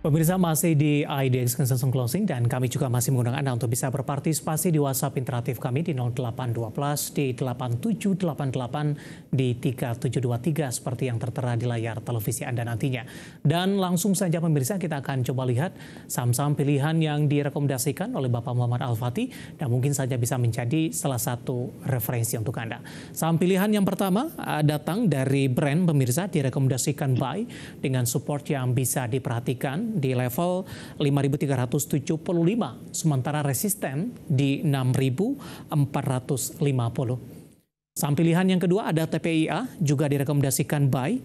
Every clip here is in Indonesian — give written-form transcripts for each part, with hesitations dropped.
Pemirsa masih di IDX Consensus Closing dan kami juga masih mengundang Anda untuk bisa berpartisipasi di WhatsApp interaktif kami di 0812 di 8788 di 3723 seperti yang tertera di layar televisi Anda nantinya. Dan langsung saja pemirsa kita akan coba lihat saham-saham pilihan yang direkomendasikan oleh Bapak Muhammad Al-Fatih dan mungkin saja bisa menjadi salah satu referensi untuk Anda. Saham pilihan yang pertama datang dari brand pemirsa direkomendasikan buy dengan support yang bisa diperhatikan di level 5.375, sementara resisten di 6.450. Saham pilihan yang kedua ada TPIA, juga direkomendasikan buy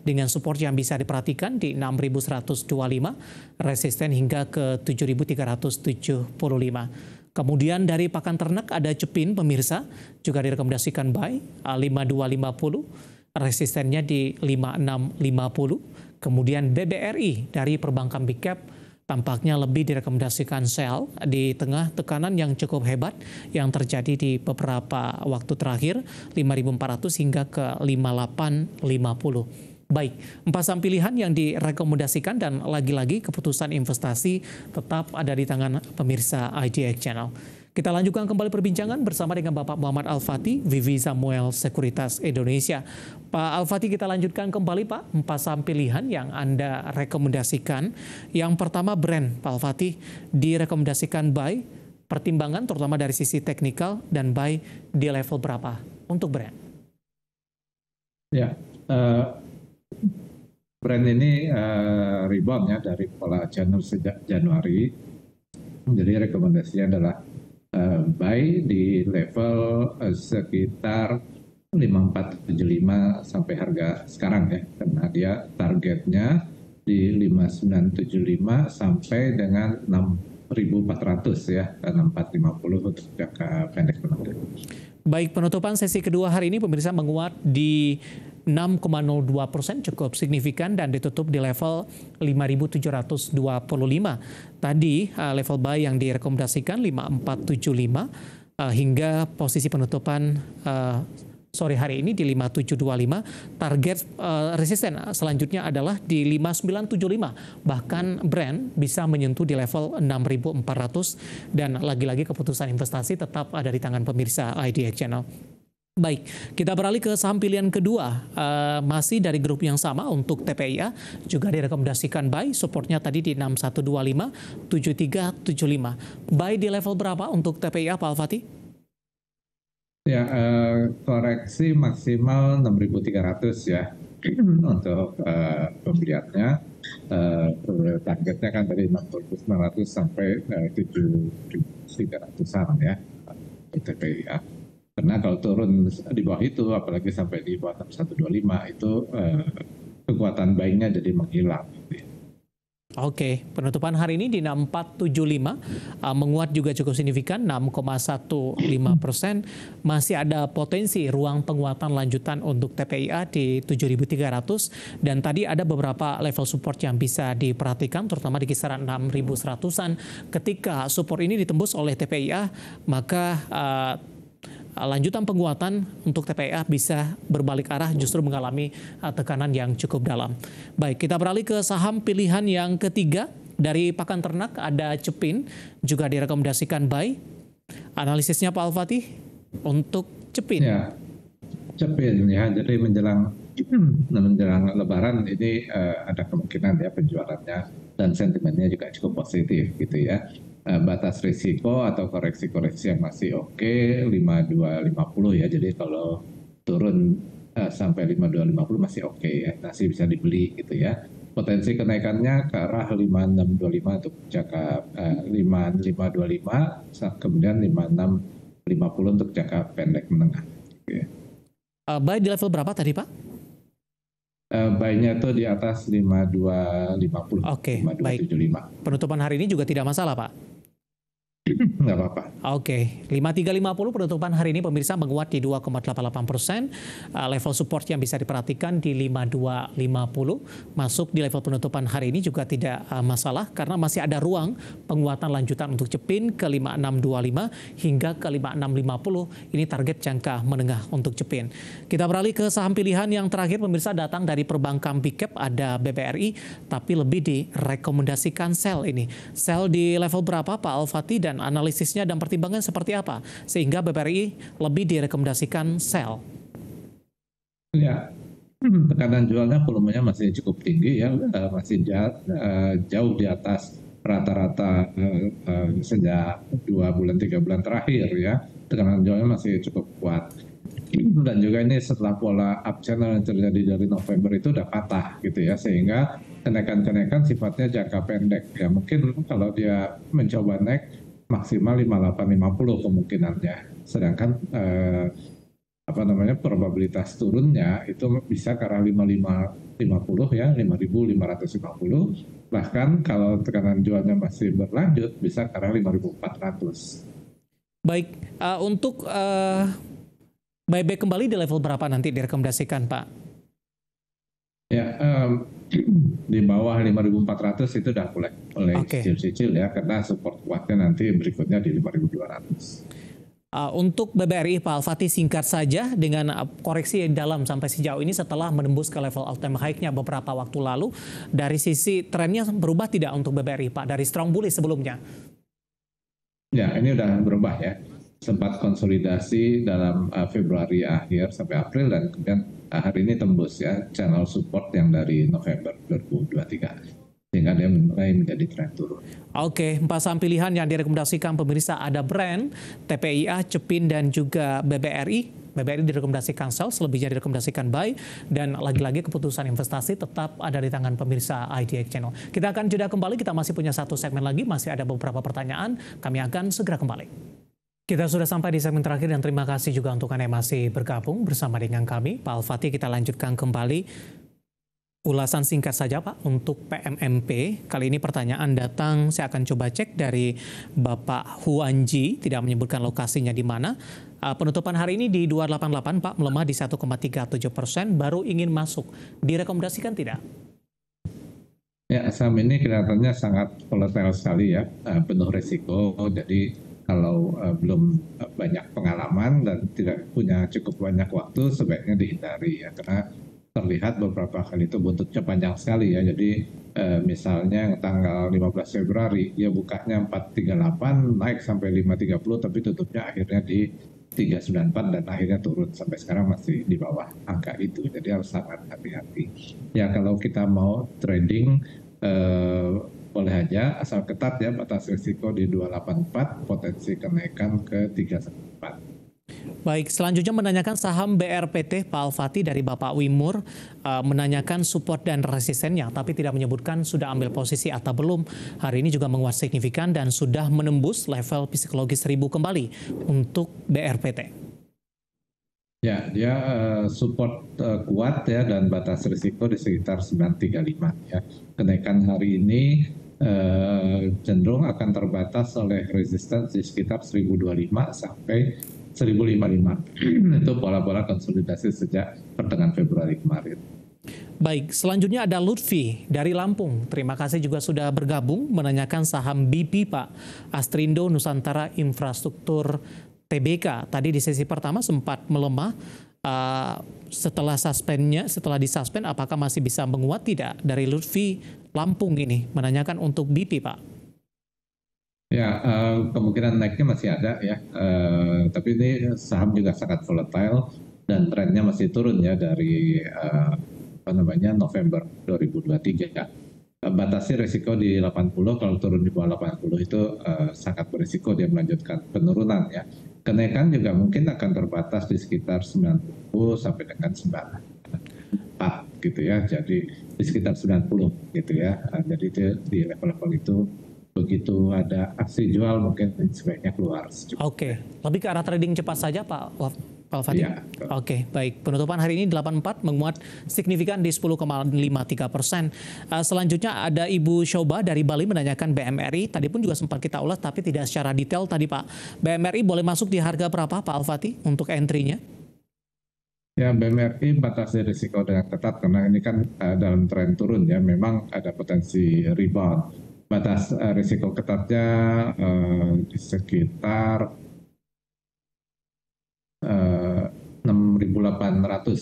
dengan support yang bisa diperhatikan di 6.125, resisten hingga ke 7.375. Kemudian dari pakan ternak ada Cepin pemirsa, juga direkomendasikan buy 5250, resistennya di 5650. Kemudian BBRI dari perbankan Big Cap tampaknya lebih direkomendasikan sell di tengah tekanan yang cukup hebat yang terjadi di beberapa waktu terakhir 5.400 hingga ke 5850. Baik, 4 saham pilihan yang direkomendasikan dan lagi-lagi keputusan investasi tetap ada di tangan pemirsa IDX Channel. Kita lanjutkan kembali perbincangan bersama dengan Bapak Muhammad Al-Fatih, VV Samuel Sekuritas Indonesia. Pak Al-Fatih, kita lanjutkan kembali Pak, 4 saham pilihan yang Anda rekomendasikan. Yang pertama brand, Pak Al-Fatih, direkomendasikan buy, pertimbangan terutama dari sisi teknikal dan buy di level berapa untuk brand? Ya, brand ini rebound ya dari pola channel sejak Januari. Jadi rekomendasinya adalah buy di level sekitar 5475 sampai harga sekarang ya, karena dia targetnya di 5975 sampai dengan 6400 ya, 6450 untuk jangka pendek menengah. Baik, penutupan sesi kedua hari ini pemirsa menguat di 6,02%, cukup signifikan dan ditutup di level 5.725. Tadi level buy yang direkomendasikan 5475 hingga posisi penutupan sore hari ini di 5725. Target resisten selanjutnya adalah di 5975. Bahkan brand bisa menyentuh di level 6400 dan lagi-lagi keputusan investasi tetap ada di tangan pemirsa IDX Channel. Baik, kita beralih ke saham pilihan kedua, masih dari grup yang sama untuk TPIA, juga direkomendasikan buy, supportnya tadi di 6125, 7375. Buy di level berapa untuk TPIA, Pak Al-Fatih? Ya, koreksi maksimal 6.300 ya untuk pembeliannya. Targetnya kan dari 6.900 sampai 7.300-an ya untuk TPIA. Karena kalau turun di bawah itu, apalagi sampai di bawah 125, itu kekuatan buying-nya jadi menghilang. Oke, penutupan hari ini di 6475, menguat juga cukup signifikan 6,15%. Masih ada potensi ruang penguatan lanjutan untuk TPIA di 7.300 dan tadi ada beberapa level support yang bisa diperhatikan terutama di kisaran 6.100-an. Ketika support ini ditembus oleh TPIA, maka lanjutan penguatan untuk TPIA bisa berbalik arah justru mengalami tekanan yang cukup dalam. Baik, kita beralih ke saham pilihan yang ketiga. Dari pakan ternak ada Cepin, juga direkomendasikan buy. Analisisnya Pak Al-Fatih untuk Cepin. Ya, Cepin ya, jadi menjelang Lebaran ini ada kemungkinan ya penjualannya dan sentimennya juga cukup positif gitu ya. Batas risiko atau koreksi-koreksi yang masih oke 5250 ya, jadi kalau turun sampai 5250 masih oke ya, masih bisa dibeli gitu ya. Potensi kenaikannya ke arah 5625 untuk jangka 5525, kemudian 5650 untuk jangka pendek menengah gitu ya. Buy di level berapa tadi Pak? Buy-nya itu di atas 5250. Oke, 5275. baik. Penutupan hari ini juga tidak masalah Pak? nggak apa-apa. Oke, 5350 penutupan hari ini pemirsa menguat di 2,88%. Level support yang bisa diperhatikan di 5250. Masuk di level penutupan hari ini juga tidak masalah karena masih ada ruang penguatan lanjutan untuk Cepin ke 5625 hingga ke 5650. Ini target jangka menengah untuk Cepin. Kita beralih ke saham pilihan yang terakhir pemirsa datang dari perbankan big cap, ada BBRI, tapi lebih direkomendasikan sell ini. Sell di level berapa Pak Al-Fatih, dan analisisnya dan pertimbangan seperti apa sehingga BBRI lebih direkomendasikan sell? Ya, tekanan jualnya volumenya masih cukup tinggi ya, masih jauh di atas rata-rata sejak 2 bulan 3 bulan terakhir ya. Tekanan jualnya masih cukup kuat. Dan juga ini setelah pola uptrend yang terjadi dari November itu udah patah gitu ya, sehingga kenaikan-kenaikan sifatnya jangka pendek ya. Mungkin kalau dia mencoba naik maksimal 5850 kemungkinannya, sedangkan probabilitas turunnya itu bisa ke arah 5550 ya, 5550, bahkan kalau tekanan jualnya masih berlanjut bisa ke arah 5400. Baik, untuk buyback kembali di level berapa nanti direkomendasikan Pak? Ya, di bawah 5400 itu udah mulai cicil-cicil ya, karena support kuatnya nanti berikutnya di 5200. Untuk BBRI Pak Al-Fatih, singkat saja dengan koreksi yang dalam sampai sejauh ini setelah menembus ke level all time high-nya beberapa waktu lalu, dari sisi trennya berubah tidak untuk BBRI Pak dari strong bullish sebelumnya? Ya, ini udah berubah ya. Sempat konsolidasi dalam Februari akhir sampai April, dan kemudian hari ini tembus ya channel support yang dari November 2023. Sehingga dia mulai menjadi tren turun. Oke, 4 saham pilihan yang direkomendasikan pemirsa ada Brand, TPIA, Cepin, dan juga BBRI. BBRI direkomendasikan sell, selebihnya direkomendasikan buy, dan lagi-lagi keputusan investasi tetap ada di tangan pemirsa IDX Channel. Kita akan jeda kembali, kita masih punya satu segmen lagi, masih ada beberapa pertanyaan, kami akan segera kembali. Kita sudah sampai di segmen terakhir dan terima kasih juga untuk Anda yang masih bergabung bersama dengan kami. Pak Al-Fatih, kita lanjutkan kembali. Ulasan singkat saja Pak untuk PMMP. Kali ini pertanyaan datang, saya akan coba cek dari Bapak Huanji, tidak menyebutkan lokasinya di mana. Penutupan hari ini di 288 Pak, melemah di 1,37%, baru ingin masuk. Direkomendasikan tidak? Ya, saham ini kelihatannya sangat volatile sekali ya, penuh risiko. Jadi kalau belum banyak pengalaman dan tidak punya cukup banyak waktu, sebaiknya dihindari ya, karena terlihat beberapa kali itu buntutnya panjang sekali ya. Jadi misalnya tanggal 15 Februari dia bukanya 438, naik sampai 530, tapi tutupnya akhirnya di 394 dan akhirnya turun sampai sekarang masih di bawah angka itu. Jadi harus sangat hati-hati. Ya, kalau kita mau trading boleh aja, asal ketat ya, batas risiko di 284, potensi kenaikan ke 314. Baik, selanjutnya menanyakan saham BRPT, Pak Al-Fatih dari Bapak Wimur, menanyakan support dan resistennya, tapi tidak menyebutkan sudah ambil posisi atau belum. Hari ini juga menguat signifikan dan sudah menembus level psikologis 1000 kembali untuk BRPT. Ya, dia support kuat ya, dan batas risiko di sekitar 935 ya. Kenaikan hari ini cenderung akan terbatas oleh resistance di sekitar 1025 sampai 1055. Itu pola-pola konsolidasi sejak pertengahan Februari kemarin. Baik, selanjutnya ada Lutfi dari Lampung. Terima kasih juga sudah bergabung, menanyakan saham BP Pak, Astrindo Nusantara Infrastruktur TBK. Tadi di sesi pertama sempat melemah, setelah disuspend apakah masih bisa menguat tidak? Dari Lutfi Lampung ini menanyakan untuk BP Pak. Ya, kemungkinan naiknya masih ada ya, tapi ini saham juga sangat volatile dan trennya masih turun ya dari November 2023. Batasi risiko di 80, kalau turun di bawah 80 itu sangat berisiko dia melanjutkan penurunan ya. Kenaikan juga mungkin akan terbatas di sekitar 90 sampai dengan 94 gitu ya, jadi di sekitar 90 gitu ya. Jadi di level-level itu begitu ada aksi jual mungkin sebaiknya keluar. Oke, lebih ke arah trading cepat saja Pak Pak Al-Fatih? Iya. Oke, baik. Penutupan hari ini 84 menguat signifikan di 10,53%. Selanjutnya ada Ibu Shoba dari Bali menanyakan BMRI. Tadi pun juga sempat kita ulas tapi tidak secara detail tadi Pak. BMRI boleh masuk di harga berapa Pak Al-Fatih untuk entry-nya? Ya, BMRI batasi risiko dengan ketat karena ini kan dalam tren turun ya, memang ada potensi rebound. Batas risiko ketatnya di sekitar 6.800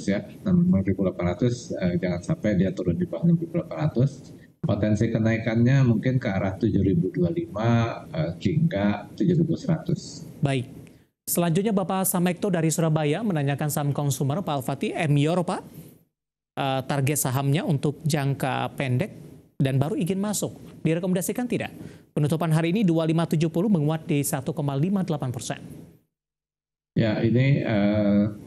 ya, 6.800 jangan sampai dia turun di bawah 6.800. Potensi kenaikannya mungkin ke arah 7.025 hingga 7.100. Baik. Selanjutnya Bapak Samekto dari Surabaya menanyakan saham konsumer Pak Al-Fatih, Emyor Pak. Target sahamnya untuk jangka pendek dan baru izin masuk. Direkomendasikan tidak? Penutupan hari ini 2570 menguat di 1,58%. Ya, ini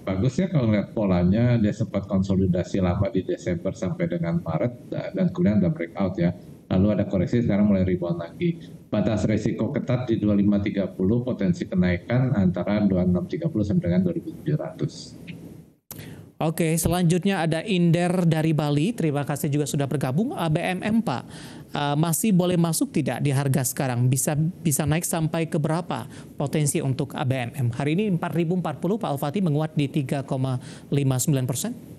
bagus ya kalau lihat polanya, dia sempat konsolidasi lama di Desember sampai dengan Maret dan kemudian ada breakout ya. Lalu ada koreksi, sekarang mulai rebound lagi. Batas risiko ketat di 2530, potensi kenaikan antara 2630 sampai dengan 2700. Oke, selanjutnya ada Inder dari Bali. Terima kasih juga sudah bergabung. ABMM Pak, masih boleh masuk tidak di harga sekarang? Bisa naik sampai ke berapa potensi untuk ABMM? Hari ini 4040 Pak Al-Fatih menguat di 3,59%.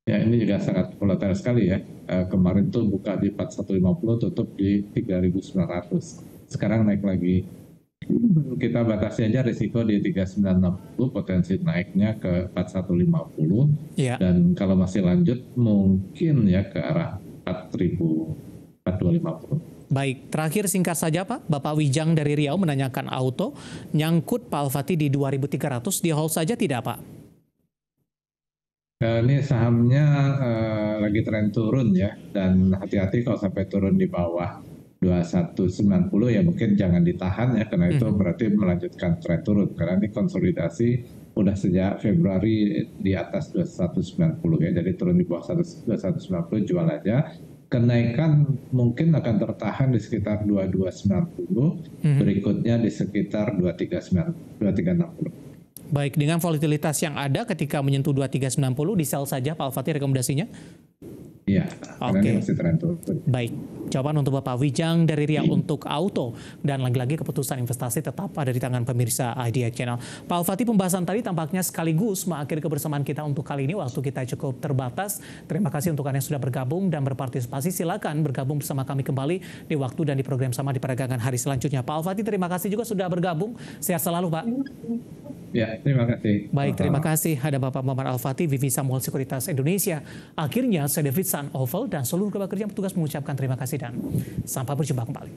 Ya, ini juga sangat volatile sekali ya. Kemarin tuh buka di 4150, tutup di 3900. Sekarang naik lagi. Kita batasi aja risiko di 3960, potensi naiknya ke 4150. Ya. Dan kalau masih lanjut mungkin ya ke arah 4250. Baik, terakhir singkat saja Pak. Bapak Wijang dari Riau menanyakan auto, nyangkut Pak Al-Fatih di 2300, di hold saja tidak Pak? Ini sahamnya lagi tren turun ya, dan hati-hati kalau sampai turun di bawah 2190 ya mungkin jangan ditahan ya, karena itu berarti melanjutkan tren turun, karena ini konsolidasi udah sejak Februari di atas 2190 ya, jadi turun di bawah 2190 jual aja. Kenaikan mungkin akan tertahan di sekitar 2290, berikutnya di sekitar 2360. Baik, dengan volatilitas yang ada ketika menyentuh 2390, di sell saja Pak Al-Fatih rekomendasinya? Iya, Oke. masih tren turun. Baik, jawaban untuk Bapak Wijang dari Riau untuk auto. Dan lagi-lagi keputusan investasi tetap ada di tangan pemirsa IDX Channel. Pak Al-Fatih, pembahasan tadi tampaknya sekaligus mengakhiri kebersamaan kita untuk kali ini. Waktu kita cukup terbatas. Terima kasih untuk Anda yang sudah bergabung dan berpartisipasi. Silakan bergabung bersama kami kembali di waktu dan di program sama di perdagangan hari selanjutnya. Pak Al-Fatih, terima kasih juga sudah bergabung. Sehat selalu, Pak. Ya, terima kasih. Baik, terima kasih. Ada Bapak Muhammad Al-Fatih, VP Samuel Sekuritas Indonesia. Akhirnya, saya David San Oval dan seluruh kerabat kerja petugas mengucapkan terima kasih dan sampai berjumpa kembali.